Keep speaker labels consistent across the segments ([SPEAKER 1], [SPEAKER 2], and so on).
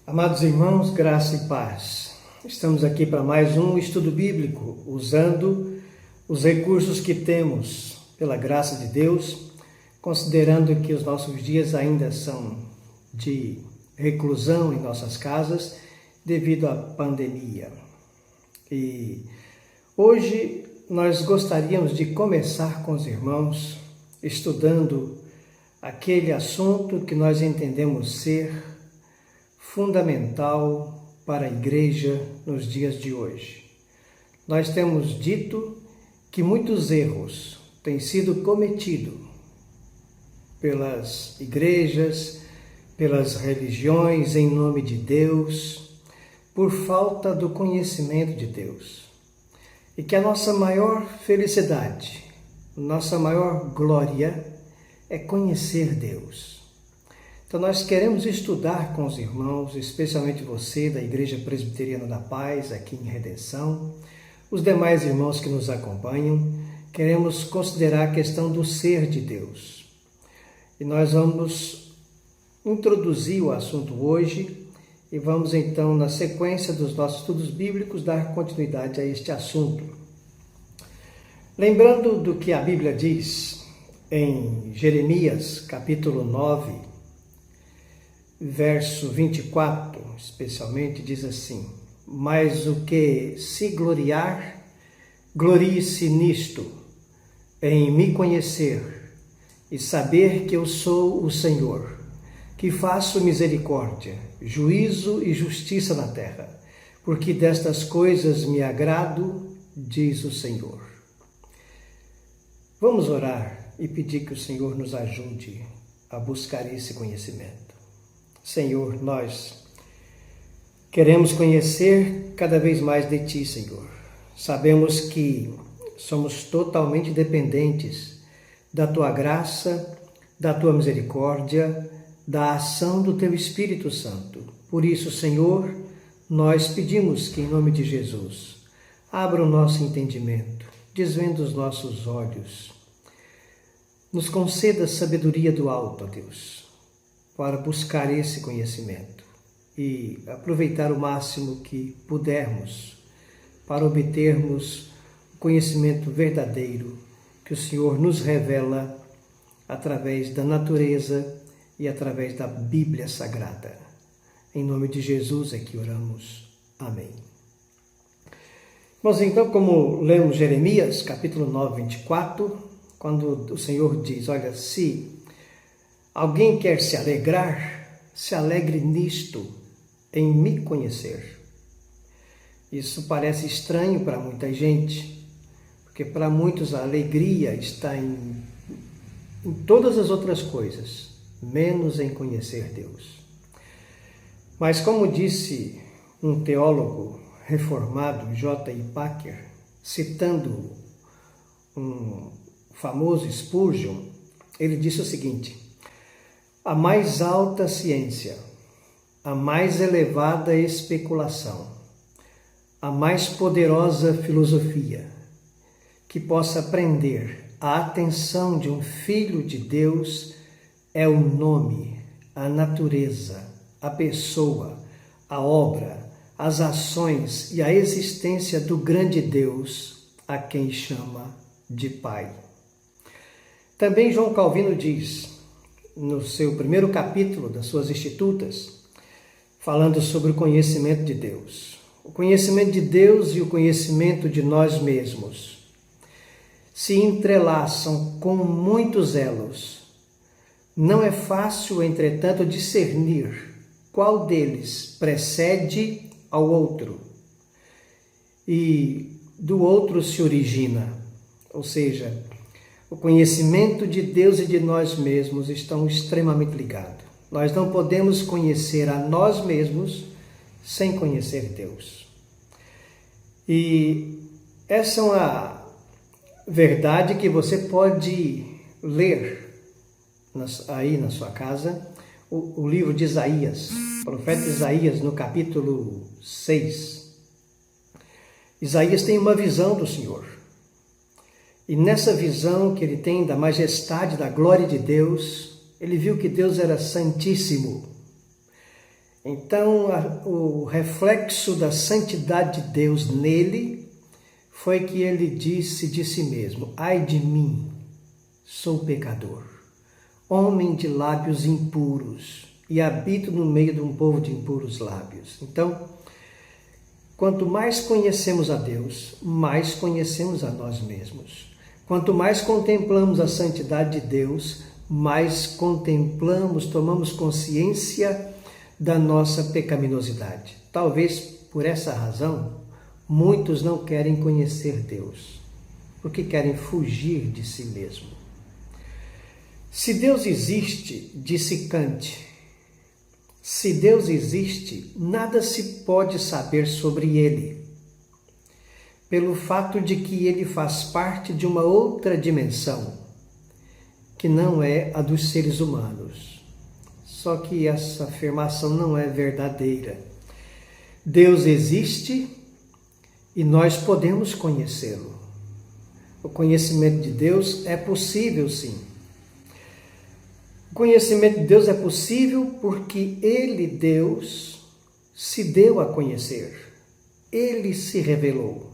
[SPEAKER 1] Amados irmãos, graça e paz. Estamos aqui para mais um estudo bíblico, usando os recursos que temos, pela graça de Deus, considerando que os nossos dias ainda são de reclusão em nossas casas devido à pandemia. E hoje nós gostaríamos de começar com os irmãos estudando aquele assunto que nós entendemos ser fundamental para a igreja nos dias de hoje. Nós temos dito que muitos erros têm sido cometidos pelas igrejas, pelas religiões em nome de Deus, por falta do conhecimento de Deus. E que a nossa maior felicidade, nossa maior glória é conhecer Deus. Então nós queremos estudar com os irmãos, especialmente você da Igreja Presbiteriana da Paz, aqui em Redenção, os demais irmãos que nos acompanham, queremos considerar a questão do ser de Deus. E nós vamos introduzir o assunto hoje e vamos então, na sequência dos nossos estudos bíblicos, dar continuidade a este assunto. Lembrando do que a Bíblia diz em Jeremias, capítulo 9, verso 24, especialmente, diz assim: mas o que se gloriar, glorie-se nisto, em me conhecer e saber que eu sou o Senhor, que faço misericórdia, juízo e justiça na terra, porque destas coisas me agrado, diz o Senhor. Vamos orar e pedir que o Senhor nos ajude a buscar esse conhecimento. Senhor, nós queremos conhecer cada vez mais de Ti, Senhor. Sabemos que somos totalmente dependentes da Tua graça, da Tua misericórdia, da ação do Teu Espírito Santo. Por isso, Senhor, nós pedimos que, em nome de Jesus, abra o nosso entendimento, desvenda os nossos olhos, nos conceda a sabedoria do alto, ó Deus, para buscar esse conhecimento e aproveitar o máximo que pudermos para obtermos o conhecimento verdadeiro que o Senhor nos revela através da natureza e através da Bíblia Sagrada. Em nome de Jesus é que oramos. Amém. Mas então, como lemos Jeremias, capítulo 9, 24, quando o Senhor diz, olha, se alguém quer se alegrar, se alegre nisto, em me conhecer. Isso parece estranho para muita gente, porque para muitos a alegria está em todas as outras coisas, menos em conhecer Deus. Mas como disse um teólogo reformado, J.I. Packer, citando um famoso Spurgeon, ele disse o seguinte: a mais alta ciência, a mais elevada especulação, a mais poderosa filosofia que possa prender a atenção de um filho de Deus é o nome, a natureza, a pessoa, a obra, as ações e a existência do grande Deus a quem chama de Pai. Também João Calvino diz, no seu primeiro capítulo das suas Institutas, falando sobre o conhecimento de Deus. O conhecimento de Deus e o conhecimento de nós mesmos se entrelaçam com muitos elos. Não é fácil, entretanto, discernir qual deles precede ao outro e do outro se origina, ou seja, o conhecimento de Deus e de nós mesmos estão extremamente ligados. Nós não podemos conhecer a nós mesmos sem conhecer Deus. E essa é uma verdade que você pode ler aí na sua casa, o livro de Isaías, o profeta Isaías, no capítulo 6. Isaías tem uma visão do Senhor. E nessa visão que ele tem da majestade, da glória de Deus, ele viu que Deus era santíssimo. Então, o reflexo da santidade de Deus nele foi que ele disse de si mesmo: ai de mim, sou pecador, homem de lábios impuros, e habito no meio de um povo de impuros lábios. Então, quanto mais conhecemos a Deus, mais conhecemos a nós mesmos. Quanto mais contemplamos a santidade de Deus, mais contemplamos, tomamos consciência da nossa pecaminosidade. Talvez por essa razão, muitos não querem conhecer Deus, porque querem fugir de si mesmo. Se Deus existe, disse Kant, se Deus existe, nada se pode saber sobre Ele, pelo fato de que Ele faz parte de uma outra dimensão, que não é a dos seres humanos. Só que essa afirmação não é verdadeira. Deus existe e nós podemos conhecê-lo. O conhecimento de Deus é possível, sim. O conhecimento de Deus é possível porque Ele, Deus, se deu a conhecer. Ele se revelou.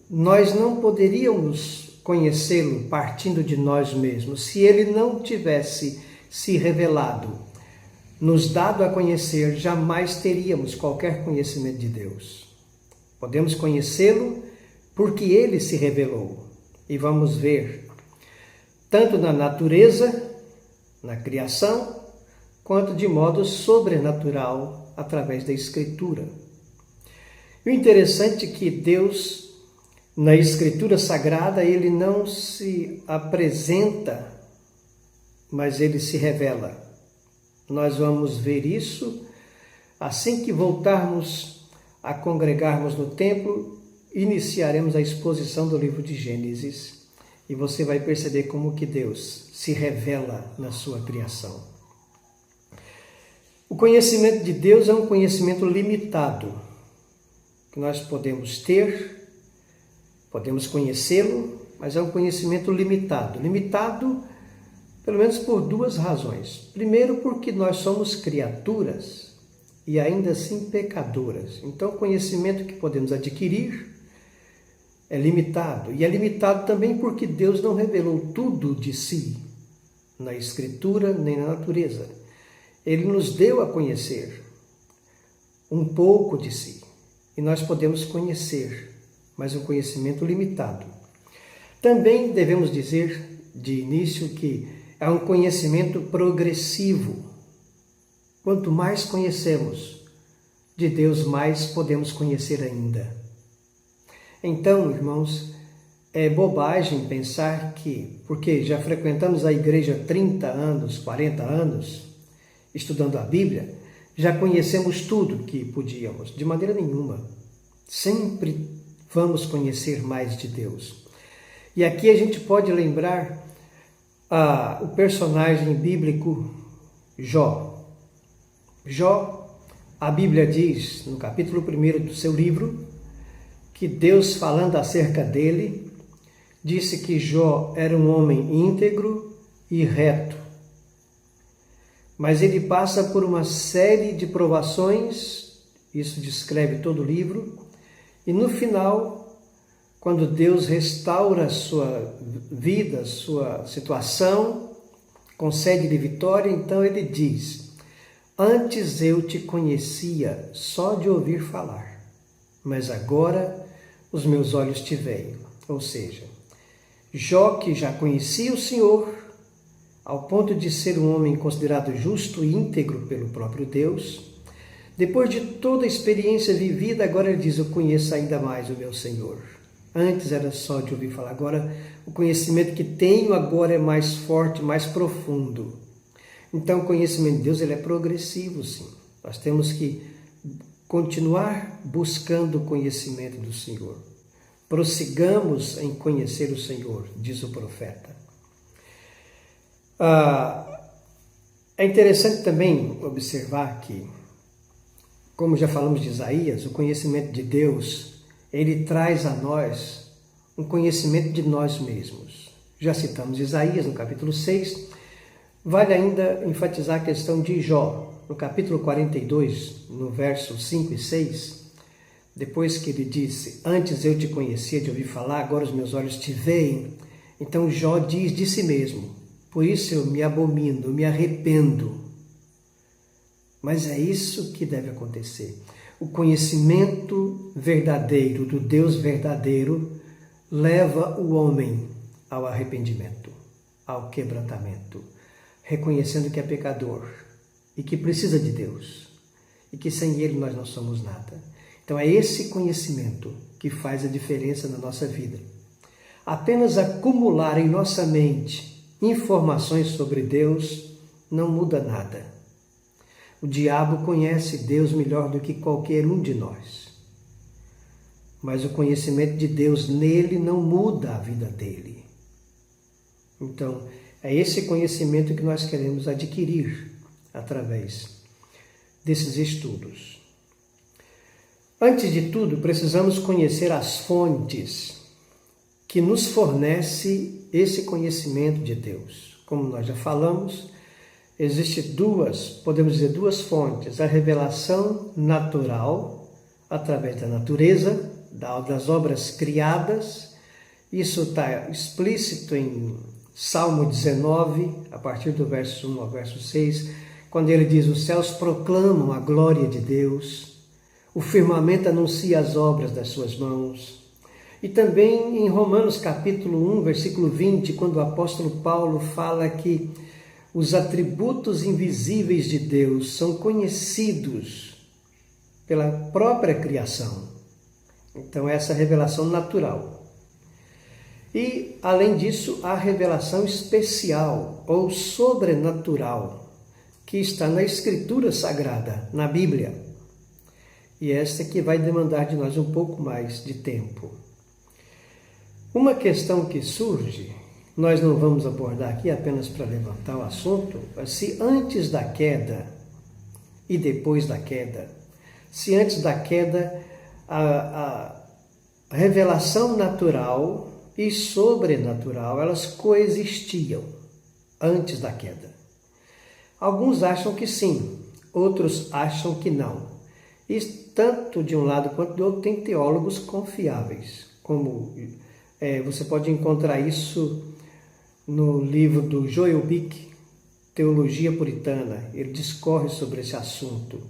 [SPEAKER 1] Nós não poderíamos conhecê-lo partindo de nós mesmos se Ele não tivesse se revelado, nos dado a conhecer, jamais teríamos qualquer conhecimento de Deus. Podemos conhecê-lo porque Ele se revelou. E vamos ver, tanto na natureza, na criação, quanto de modo sobrenatural através da Escritura. E o interessante é que Deus, na Escritura Sagrada, Ele não se apresenta, mas Ele se revela. Nós vamos ver isso assim que voltarmos a congregarmos no templo, iniciaremos a exposição do livro de Gênesis e você vai perceber como que Deus se revela na sua criação. O conhecimento de Deus é um conhecimento limitado, que nós podemos ter, podemos conhecê-lo, mas é um conhecimento limitado. Limitado pelo menos por duas razões. Primeiro, porque nós somos criaturas e ainda assim pecadoras. Então, o conhecimento que podemos adquirir é limitado. E é limitado também porque Deus não revelou tudo de si na Escritura nem na natureza. Ele nos deu a conhecer um pouco de si. E nós podemos conhecer, mas um conhecimento limitado. Também devemos dizer de início que é um conhecimento progressivo. Quanto mais conhecemos de Deus, mais podemos conhecer ainda. Então, irmãos, é bobagem pensar que, porque já frequentamos a igreja há 30 anos, 40 anos, estudando a Bíblia, já conhecemos tudo que podíamos. De maneira nenhuma. Sempre vamos conhecer mais de Deus. E aqui a gente pode lembrar o personagem bíblico Jó. Jó, a Bíblia diz, no capítulo 1 do seu livro, que Deus, falando acerca dele, disse que Jó era um homem íntegro e reto. Mas ele passa por uma série de provações, isso descreve todo o livro, e no final, quando Deus restaura a sua vida, sua situação, concede-lhe vitória, então ele diz: antes eu te conhecia só de ouvir falar, mas agora os meus olhos te veem. Ou seja, Jó, que já conhecia o Senhor, ao ponto de ser um homem considerado justo e íntegro pelo próprio Deus, depois de toda a experiência vivida, agora ele diz: eu conheço ainda mais o meu Senhor. Antes era só de ouvir falar, agora o conhecimento que tenho agora é mais forte, mais profundo. Então o conhecimento de Deus ele é progressivo, sim. Nós temos que continuar buscando o conhecimento do Senhor. Prossigamos em conhecer o Senhor, diz o profeta. É interessante também observar que, como já falamos de Isaías, o conhecimento de Deus ele traz a nós um conhecimento de nós mesmos. Já citamos Isaías no capítulo 6. Vale ainda enfatizar a questão de Jó. no capítulo 42, no verso 5 e 6, depois que ele disse: antes eu te conhecia de ouvir falar, agora os meus olhos te veem. Então Jó diz de si mesmo: por isso eu me abomino, eu me arrependo. Mas é isso que deve acontecer. O conhecimento verdadeiro do Deus verdadeiro leva o homem ao arrependimento, ao quebrantamento, reconhecendo que é pecador e que precisa de Deus e que sem Ele nós não somos nada. Então é esse conhecimento que faz a diferença na nossa vida. Apenas acumular em nossa mente informações sobre Deus não muda nada. O diabo conhece Deus melhor do que qualquer um de nós. Mas o conhecimento de Deus nele não muda a vida dele. Então, é esse conhecimento que nós queremos adquirir através desses estudos. Antes de tudo, precisamos conhecer as fontes que nos fornece esse conhecimento de Deus. Como nós já falamos, existem podemos dizer duas fontes: a revelação natural, através da natureza, das obras criadas. Isso está explícito em Salmo 19, a partir do verso 1 ao verso 6, quando ele diz: os céus proclamam a glória de Deus, o firmamento anuncia as obras das suas mãos. E também em Romanos capítulo 1, versículo 20, quando o apóstolo Paulo fala que os atributos invisíveis de Deus são conhecidos pela própria criação. Então, essa revelação natural. E, além disso, a revelação especial ou sobrenatural, que está na Escritura Sagrada, na Bíblia. E esta que vai demandar de nós um pouco mais de tempo. Uma questão que surge, nós não vamos abordar aqui apenas para levantar o assunto, mas se antes da queda e depois da queda, se antes da queda a revelação natural e sobrenatural, elas coexistiam antes da queda. Alguns acham que sim, outros acham que não. E tanto de um lado quanto do outro tem teólogos confiáveis, como você pode encontrar isso no livro do Joel Bick, Teologia Puritana. Ele discorre sobre esse assunto,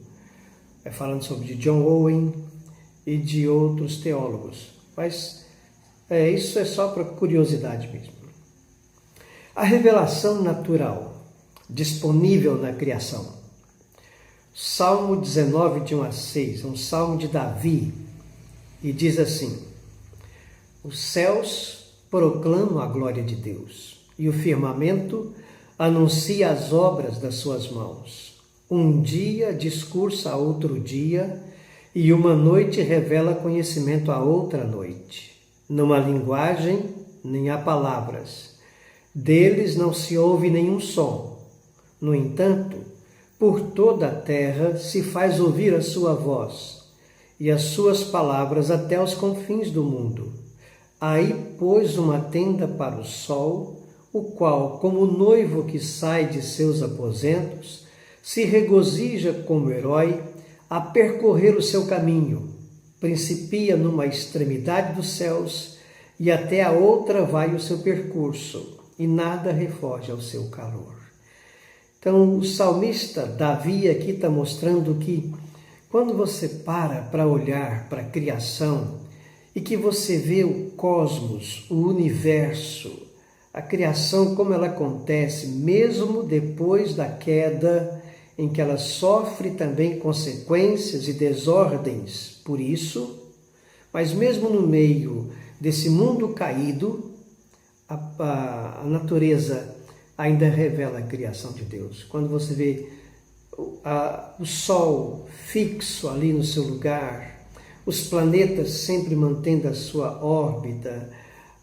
[SPEAKER 1] falando sobre de John Owen e de outros teólogos. Mas isso é só para curiosidade mesmo. A revelação natural disponível na criação. Salmo 19, de 1 a 6, um salmo de Davi, e diz assim: os céus proclamam a glória de Deus, e o firmamento anuncia as obras das suas mãos. Um dia discursa a outro dia, e uma noite revela conhecimento a outra noite. Não há linguagem, nem há palavras. Deles não se ouve nenhum som. No entanto, por toda a terra se faz ouvir a sua voz, e as suas palavras até os confins do mundo. Aí pôs uma tenda para o sol, o qual, como noivo que sai de seus aposentos, se regozija como herói a percorrer o seu caminho. Principia numa extremidade dos céus e até a outra vai o seu percurso, e nada refoge ao seu calor. Então, o salmista Davi aqui está mostrando que quando você para olhar para a criação e que você vê o cosmos, o universo, a criação como ela acontece, mesmo depois da queda, em que ela sofre também consequências e desordens por isso, mas mesmo no meio desse mundo caído, a natureza ainda revela a criação de Deus. Quando você vê o Sol fixo ali no seu lugar, os planetas sempre mantendo a sua órbita,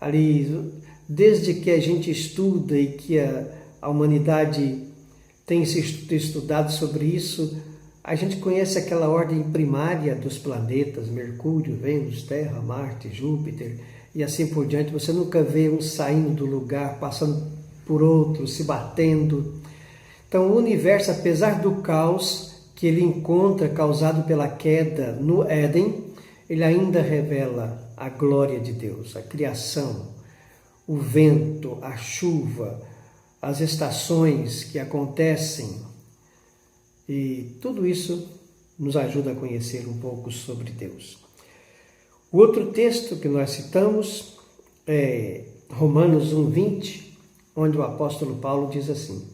[SPEAKER 1] ali, desde que a gente estuda e que a humanidade tem se estudado sobre isso, a gente conhece aquela ordem primária dos planetas, Mercúrio, Vênus, Terra, Marte, Júpiter, e assim por diante. Você nunca vê um saindo do lugar, passando por outro, se batendo. Então, o universo, apesar do caos que ele encontra causado pela queda no Éden, ele ainda revela a glória de Deus, a criação, o vento, a chuva, as estações que acontecem. E tudo isso nos ajuda a conhecer um pouco sobre Deus. O outro texto que nós citamos é Romanos 1:20, onde o apóstolo Paulo diz assim: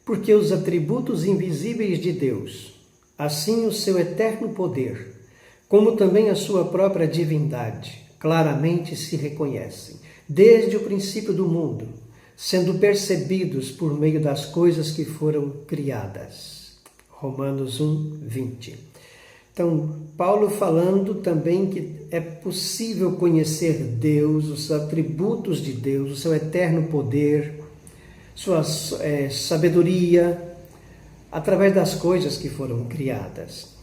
[SPEAKER 1] porque os atributos invisíveis de Deus, assim o seu eterno poder, como também a sua própria divindade, claramente se reconhecem, desde o princípio do mundo, sendo percebidos por meio das coisas que foram criadas. Romanos 1:20. Então, Paulo falando também que é possível conhecer Deus, os atributos de Deus, o seu eterno poder, sua sabedoria, através das coisas que foram criadas.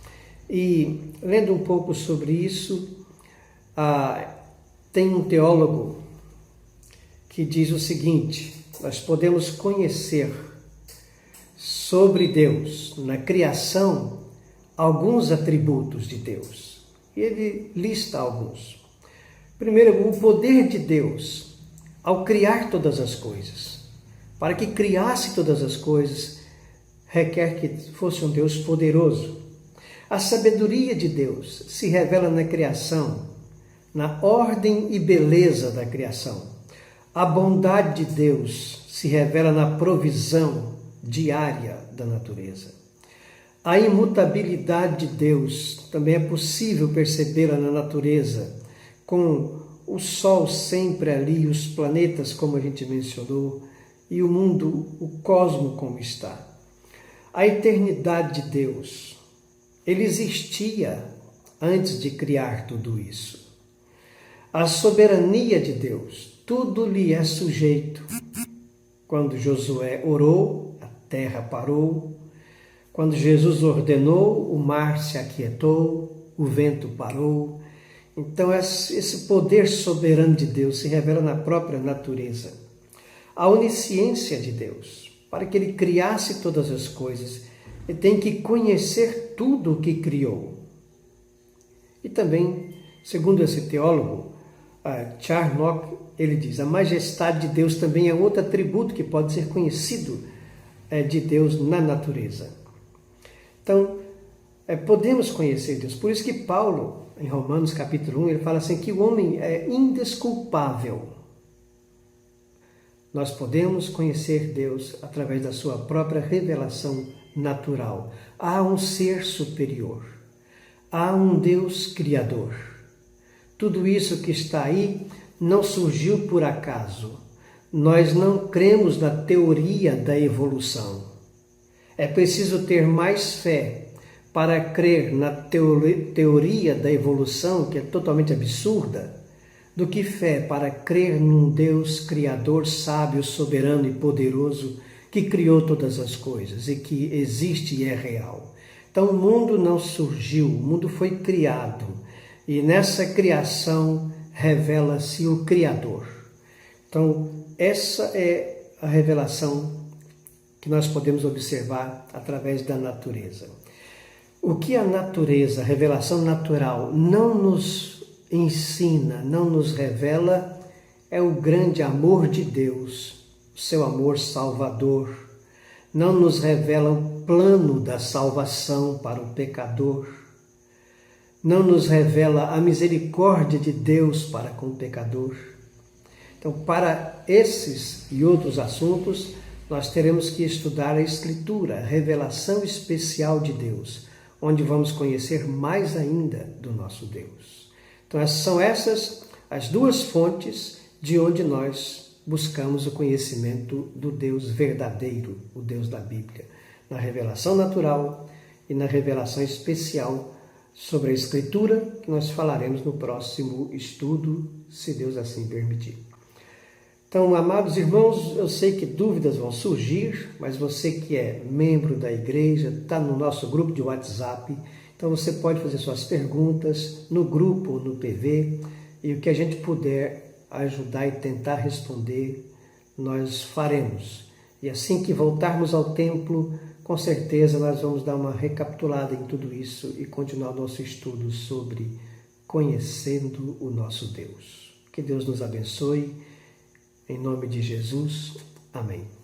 [SPEAKER 1] E, lendo um pouco sobre isso, tem um teólogo que diz o seguinte: nós podemos conhecer sobre Deus, na criação, alguns atributos de Deus. E ele lista alguns. Primeiro, o poder de Deus ao criar todas as coisas. Para que criasse todas as coisas, requer que fosse um Deus poderoso. A sabedoria de Deus se revela na criação, na ordem e beleza da criação. A bondade de Deus se revela na provisão diária da natureza. A imutabilidade de Deus também é possível percebê-la na natureza, com o Sol sempre ali, os planetas, como a gente mencionou, e o mundo, o cosmo como está. A eternidade de Deus, ele existia antes de criar tudo isso. A soberania de Deus, tudo lhe é sujeito. Quando Josué orou, a terra parou. Quando Jesus ordenou, o mar se aquietou, o vento parou. Então, esse poder soberano de Deus se revela na própria natureza. A onisciência de Deus, para que ele criasse todas as coisas, ele tem que conhecer tudo o que criou. E também, segundo esse teólogo, Charnock, ele diz: a majestade de Deus também é outro atributo que pode ser conhecido de Deus na natureza. Então, podemos conhecer Deus. Por isso que Paulo, em Romanos capítulo 1, ele fala assim que o homem é indesculpável. Nós podemos conhecer Deus através da sua própria revelação natural. Há um ser superior. Há um Deus criador. Tudo isso que está aí não surgiu por acaso. Nós não cremos na teoria da evolução. É preciso ter mais fé para crer na teoria da evolução, que é totalmente absurda, do que fé para crer num Deus criador, sábio, soberano e poderoso, que criou todas as coisas e que existe e é real. Então o mundo não surgiu, o mundo foi criado. E nessa criação revela-se o Criador. Então, essa é a revelação que nós podemos observar através da natureza. O que a natureza, a revelação natural, não nos ensina, não nos revela, é o grande amor de Deus, o seu amor salvador. Não nos revela o plano da salvação para o pecador. Não nos revela a misericórdia de Deus para com o pecador. Então, para esses e outros assuntos, nós teremos que estudar a Escritura, a revelação especial de Deus, onde vamos conhecer mais ainda do nosso Deus. Então, são essas as duas fontes de onde nós buscamos o conhecimento do Deus verdadeiro, o Deus da Bíblia, na revelação natural e na revelação especial sobre a Escritura, que nós falaremos no próximo estudo, se Deus assim permitir. Então, amados irmãos, eu sei que dúvidas vão surgir, mas você que é membro da igreja, está no nosso grupo de WhatsApp, então você pode fazer suas perguntas no grupo ou no PV, e o que a gente puder ajudar e tentar responder, nós faremos. E assim que voltarmos ao templo, com certeza nós vamos dar uma recapitulada em tudo isso e continuar nosso estudo sobre conhecendo o nosso Deus. Que Deus nos abençoe. Em nome de Jesus. Amém.